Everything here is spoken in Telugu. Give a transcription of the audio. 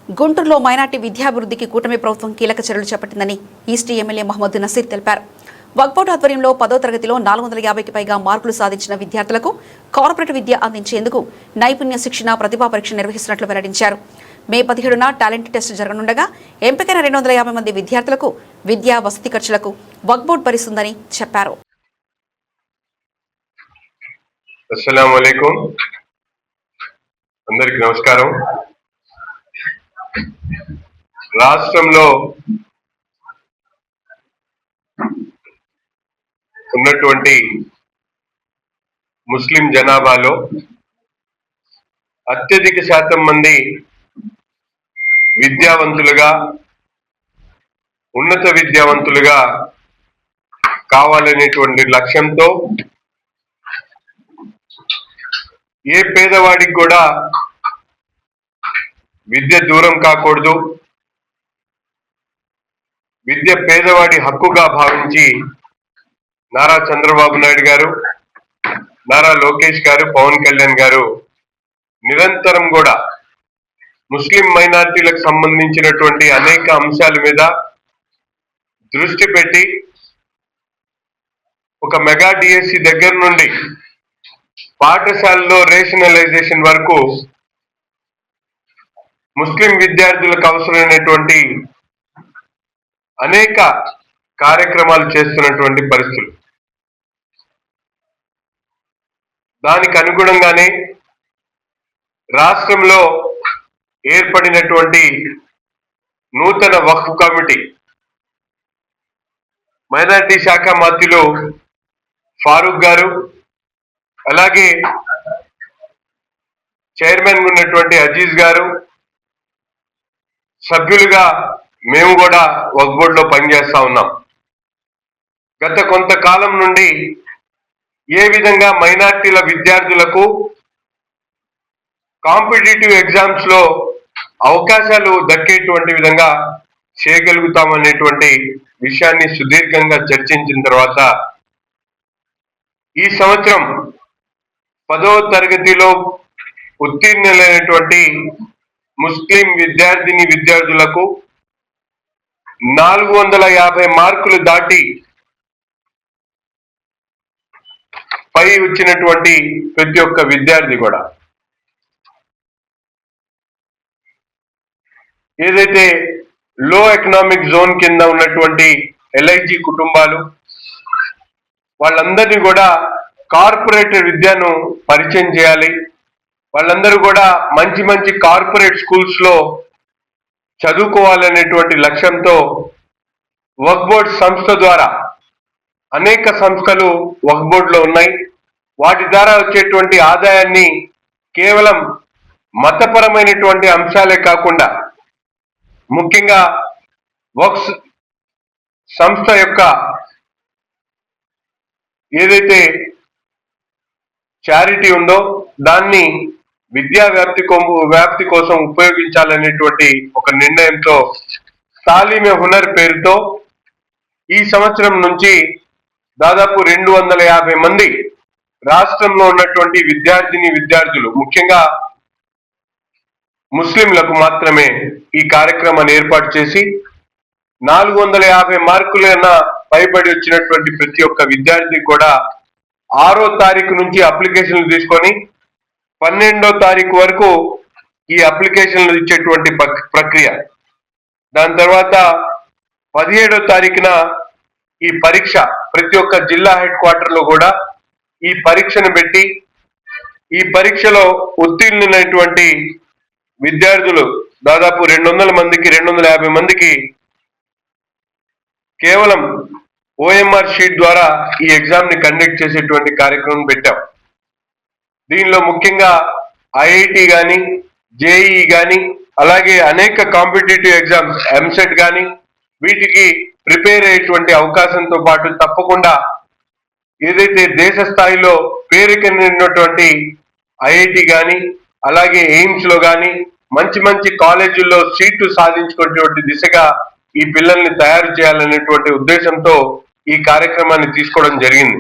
గుంటూరులో మైనార్టీ విద్యాభివృద్ధికి కూటమి ప్రభుత్వం కీలక చర్యలు చేపట్టిందని ఈస్ట్ ఎమ్మెల్యే మహమ్మద్ నసీర్ తెలిపారు. వక్ఫ్ ఆధ్వర్యంలో 10వ తరగతిలో 450కి పైగా మార్కులు సాధించిన విద్యార్థులకు కార్పొరేట్ విద్య అందించేందుకు నైపుణ్య శిక్షణ ప్రతిభా పరీక్ష నిర్వహిస్తున్నట్లు వెల్లడించారు. మే 17న టాలెంట్ టెస్ట్ జరగనుండగా ఎంపికైన 250 మంది విద్యార్థులకు విద్యా వసతి ఖర్చులకు వక్ఫ్ బోర్డు భరిస్తుందని చెప్పారు. అస్సలాము అలైకుం. అందరికీ నమస్కారం. రాష్ట్రంలో ఉన్నటువంటి ముస్లిం జనాభాలో అత్యధిక శాతం మంది విద్యావంతులుగా, ఉన్నత విద్యావంతులుగా కావాలనేటువంటి లక్ష్యంతో ఏ పేదవాడికి కూడా విద్య దూరం కాకూడదు, విద్య పేదవాడి హక్కుగా భావించి నారా చంద్రబాబు నాయుడు గారు, నారా లోకేష్ గారు, పవన్ కళ్యాణ్ గారు నిరంతరం కూడా ముస్లిం మైనారిటీలకు సంబంధించినటువంటి అనేక అంశాల మీద దృష్టి పెట్టి ఒక మెగా డిఎస్సి దగ్గర నుండి పాఠశాలలో రేషనలైజేషన్ వరకు ముస్లిం విద్యార్థులకు అవసరమైనటువంటి అనేక కార్యక్రమాలు చేస్తున్నటువంటి పరిస్థితులు. దానికి అనుగుణంగానే రాష్ట్రంలో ఏర్పడినటువంటి నూతన వక్ఫ్ కమిటీ మైనారిటీ శాఖ మంత్రులు ఫారూక్ గారు, అలాగే చైర్మన్ ఉన్నటువంటి అజీజ్ గారు, సభ్యులుగా మేము కూడా వక్ఫ్ బోర్డులో పనిచేస్తా ఉన్నాం. గత కొంతకాలం నుండి ఏ విధంగా మైనార్టీల విద్యార్థులకు కాంపిటేటివ్ ఎగ్జామ్స్ లో అవకాశాలు దక్కేటువంటి విధంగా చేయగలుగుతామనేటువంటి విషయాన్ని సుదీర్ఘంగా చర్చించిన తర్వాత ఈ సంవత్సరం 10వ తరగతిలో ఉత్తీర్ణులైనటువంటి ముస్లిం విద్యార్థులకు 450 మార్కులు దాటి పై వచ్చినటువంటి ప్రతి ఒక్క విద్యార్థి కూడా ఏదైతే లో ఎకనామిక్ జోన్ కింద ఉన్నటువంటి ఎల్ఐజీ కుటుంబాలు వాళ్ళందరినీ కూడా కార్పొరేట్ విద్యను పరిచయం చేయాలి, వాళ్ళందరూ కూడా మంచి మంచి కార్పొరేట్ స్కూల్స్ లో చదువుకోవాలనేటువంటి లక్ష్యంతో వక్ఫ్ బోర్డ్ సంస్థ ద్వారా అనేక సంస్థలు వక్ఫ్ బోర్డులో ఉన్నాయి. వాటి ద్వారా వచ్చేటువంటి ఆదాయాన్ని కేవలం మతపరమైనటువంటి అంశాలే కాకుండా ముఖ్యంగా వక్ఫ్ సంస్థ యొక్క ఏదైతే చారిటీ ఉందో దాన్ని విద్యా వ్యాప్తి కోసం ఉపయోగించాలనేటువంటి ఒక నిర్ణయంతో తాలీమే హునర్ పేరుతో ఈ సంవత్సరం నుంచి దాదాపు 250 మంది రాష్ట్రంలో ఉన్నటువంటి విద్యార్థులు ముఖ్యంగా ముస్లింలకు మాత్రమే ఈ కార్యక్రమాన్ని ఏర్పాటు చేసి 450 మార్కులైనా పైబడి వచ్చినటువంటి ప్రతి ఒక్క విద్యార్థి కూడా 6వ తారీఖు నుంచి అప్లికేషన్లు తీసుకొని 12వ తారీఖు వరకు ఈ అప్లికేషన్లు ఇచ్చేటువంటి ప్రక్రియ. దాని తర్వాత 17వ తారీఖున ఈ పరీక్ష ప్రతి ఒక్క జిల్లా హెడ్ క్వార్టర్ లో కూడా ఈ పరీక్షను పెట్టి ఈ పరీక్షలో ఉత్తీర్ణులైనటువంటి విద్యార్థులు దాదాపు 250 మందికి కేవలం ఓఎంఆర్ షీట్ ద్వారా ఈ ఎగ్జామ్ ని కండక్ట్ చేసేటువంటి కార్యక్రమం పెట్టాం. దీనిలో ముఖ్యంగా ఐఐటి కానీ, జేఈఈ కానీ, అలాగే అనేక కాంపిటేటివ్ ఎగ్జామ్స్ ఎంసెట్ కానీ వీటికి ప్రిపేర్ అయ్యేటువంటి అవకాశంతో పాటు తప్పకుండా ఏదైతే దేశ స్థాయిలో పేరుకెళ్ళినటువంటి ఐఐటి కానీ, అలాగే ఎయిమ్స్ లో కానీ మంచి మంచి కాలేజీల్లో సీట్లు సాధించుకునేటువంటి దిశగా ఈ పిల్లల్ని తయారు చేయాలనేటువంటి ఉద్దేశంతో ఈ కార్యక్రమాన్ని తీసుకోవడం జరిగింది.